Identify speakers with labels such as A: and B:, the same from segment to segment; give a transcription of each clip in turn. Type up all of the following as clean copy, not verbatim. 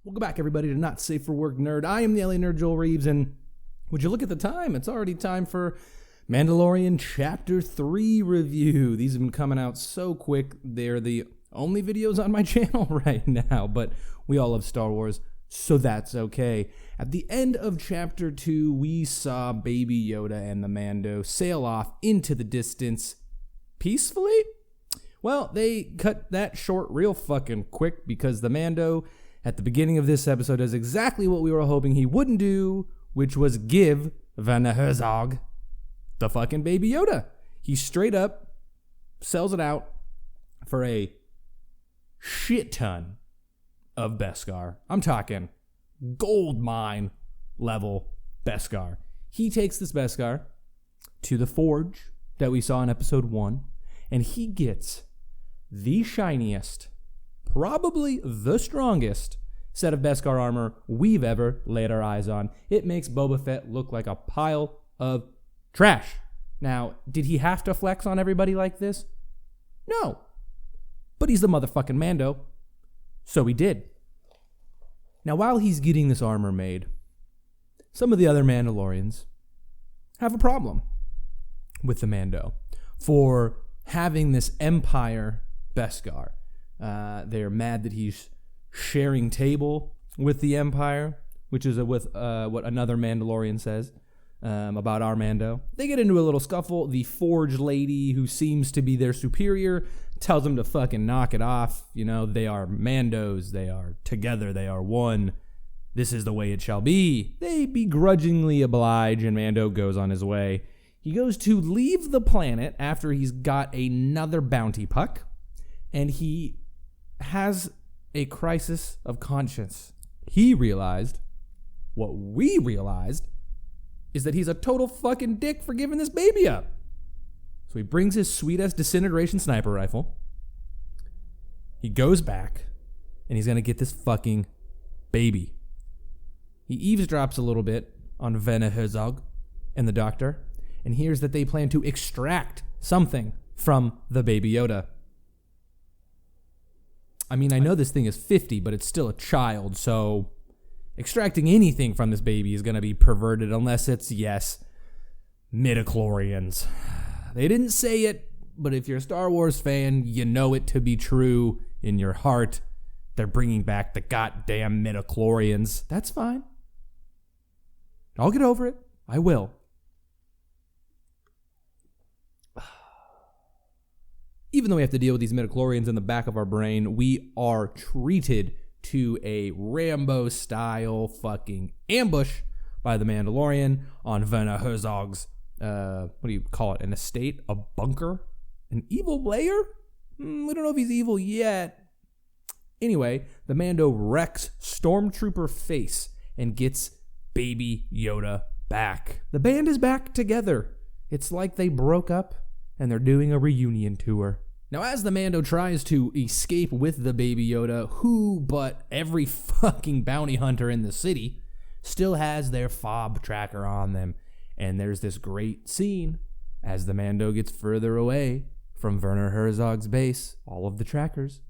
A: Welcome back, everybody, to Not Safe for Work Nerd. I am the LA Nerd, Joel Reeves, and would you look at the time? It's already time for Mandalorian Chapter 3 review. These have been coming out so quick. They're the only videos on my channel right now, but we all love Star Wars, so that's okay. At the end of Chapter 2, we saw Baby Yoda and the Mando sail off into the distance peacefully? Well, they cut that short real fucking quick because the Mando at the beginning of this episode does exactly what we were hoping he wouldn't do, which was give Werner Herzog the fucking Baby Yoda. He straight up sells it out for a shit ton of Beskar. I'm talking gold mine level Beskar. He takes this Beskar to the forge that we saw in episode 1, and he gets the shiniest, probably the strongest set of Beskar armor we've ever laid our eyes on. It makes Boba Fett look like a pile of trash. Now, did he have to flex on everybody like this? No. But he's the motherfucking Mando, so he did. Now, while he's getting this armor made, some of the other Mandalorians have a problem with the Mando for having this Empire Beskar. They're mad that he's sharing table with the Empire, which is what another Mandalorian says about our Mando. They get into a little scuffle. The Forge lady, who seems to be their superior, tells them to fucking knock it off. You know, they are Mandos. They are together. They are one. This is the way it shall be. They begrudgingly oblige, and Mando goes on his way. He goes to leave the planet after he's got another bounty puck, and he has a crisis of conscience. He realized what we realized is that he's a total fucking dick for giving this baby up. So he brings his sweet-ass disintegration sniper rifle. He goes back, and he's going to get this fucking baby. He eavesdrops a little bit on Werner Herzog and the doctor, and hears that they plan to extract something from the Baby Yoda. I mean, I know this thing is 50, but it's still a child, so extracting anything from this baby is going to be perverted unless it's, yes, midichlorians. They didn't say it, but if you're a Star Wars fan, you know it to be true in your heart. They're bringing back the goddamn midichlorians. That's fine. I'll get over it. I will. Even though we have to deal with these midichlorians in the back of our brain, we are treated to a Rambo-style fucking ambush by the Mandalorian on Werner Herzog's, what do you call it, an estate, a bunker, an evil lair? We don't know if he's evil yet. Anyway, the Mando wrecks Stormtrooper face and gets Baby Yoda back. The band is back together. It's like they broke up and they're doing a reunion tour. Now, as the Mando tries to escape with the Baby Yoda, who but every fucking bounty hunter in the city still has their fob tracker on them. And there's this great scene as the Mando gets further away from Werner Herzog's base. All of the trackers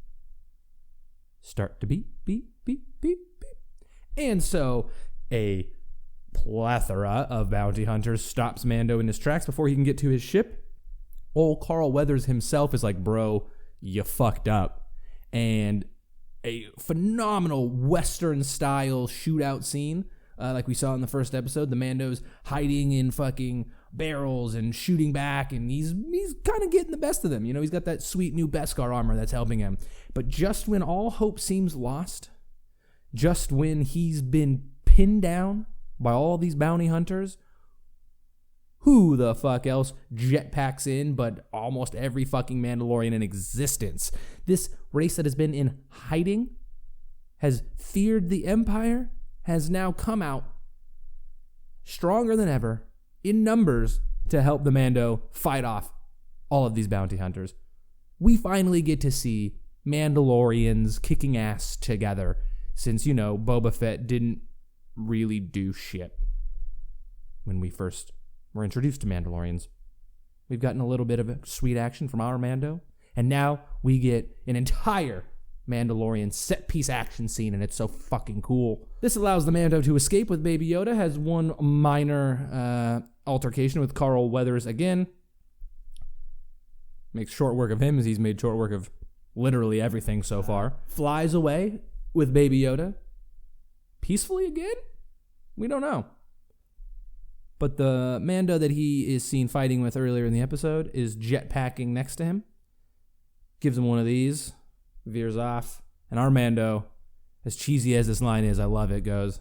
A: start to beep, beep, beep, beep, beep. And so a plethora of bounty hunters stops Mando in his tracks before he can get to his ship. Old Carl Weathers himself is like, bro, you fucked up. And a phenomenal Western-style shootout scene, like we saw in the first episode. The Mando's hiding in fucking barrels and shooting back, and he's kind of getting the best of them. You know, he's got that sweet new Beskar armor that's helping him. But just when all hope seems lost, just when he's been pinned down by all these bounty hunters, who the fuck else jetpacks in but almost every fucking Mandalorian in existence? This race that has been in hiding, has feared the Empire, has now come out stronger than ever in numbers to help the Mando fight off all of these bounty hunters. We finally get to see Mandalorians kicking ass together since, you know, Boba Fett didn't really do shit when we first were introduced to Mandalorians. We've gotten a little bit of a sweet action from our Mando, and now we get an entire Mandalorian set-piece action scene, and it's so fucking cool. This allows the Mando to escape with Baby Yoda, has one minor altercation with Carl Weathers again. Makes short work of him, as he's made short work of literally everything so far. Flies away with Baby Yoda. Peacefully again? We don't know. But the Mando that he is seen fighting with earlier in the episode is jetpacking next to him. Gives him one of these. Veers off. And our Mando, as cheesy as this line is, I love it, goes,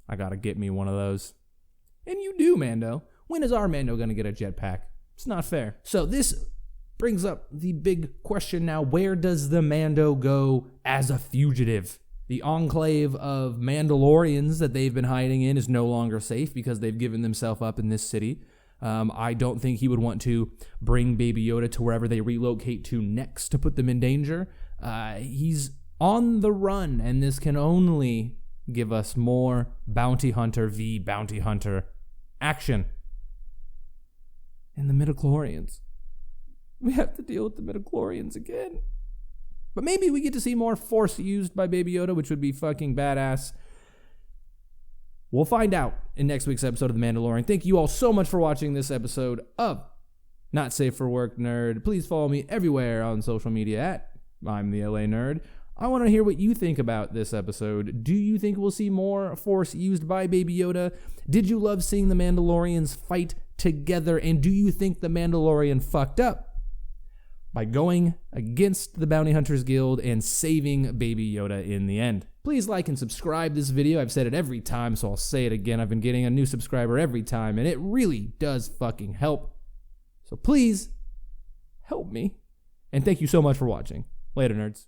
A: I gotta get me one of those. And you do, Mando. When is our Mando gonna get a jetpack? It's not fair. So this brings up the big question now. Where does the Mando go as a fugitive? The enclave of Mandalorians that they've been hiding in is no longer safe because they've given themselves up in this city. I don't think he would want to bring Baby Yoda to wherever they relocate to next to put them in danger. He's on the run, and this can only give us more bounty hunter v. bounty hunter action. And the midichlorians. We have to deal with the midichlorians again. But maybe we get to see more Force used by Baby Yoda, which would be fucking badass. We'll find out in next week's episode of The Mandalorian. Thank you all so much for watching this episode of Not Safe for Work Nerd. Please follow me everywhere on social media at I'm the LA Nerd. I want to hear what you think about this episode. Do you think we'll see more Force used by Baby Yoda? Did you love seeing the Mandalorians fight together? And do you think the Mandalorian fucked up by going against the Bounty Hunters Guild and saving Baby Yoda in the end? Please like and subscribe this video. I've said it every time, so I'll say it again. I've been getting a new subscriber every time, and it really does fucking help. So please, help me. And thank you so much for watching. Later, nerds.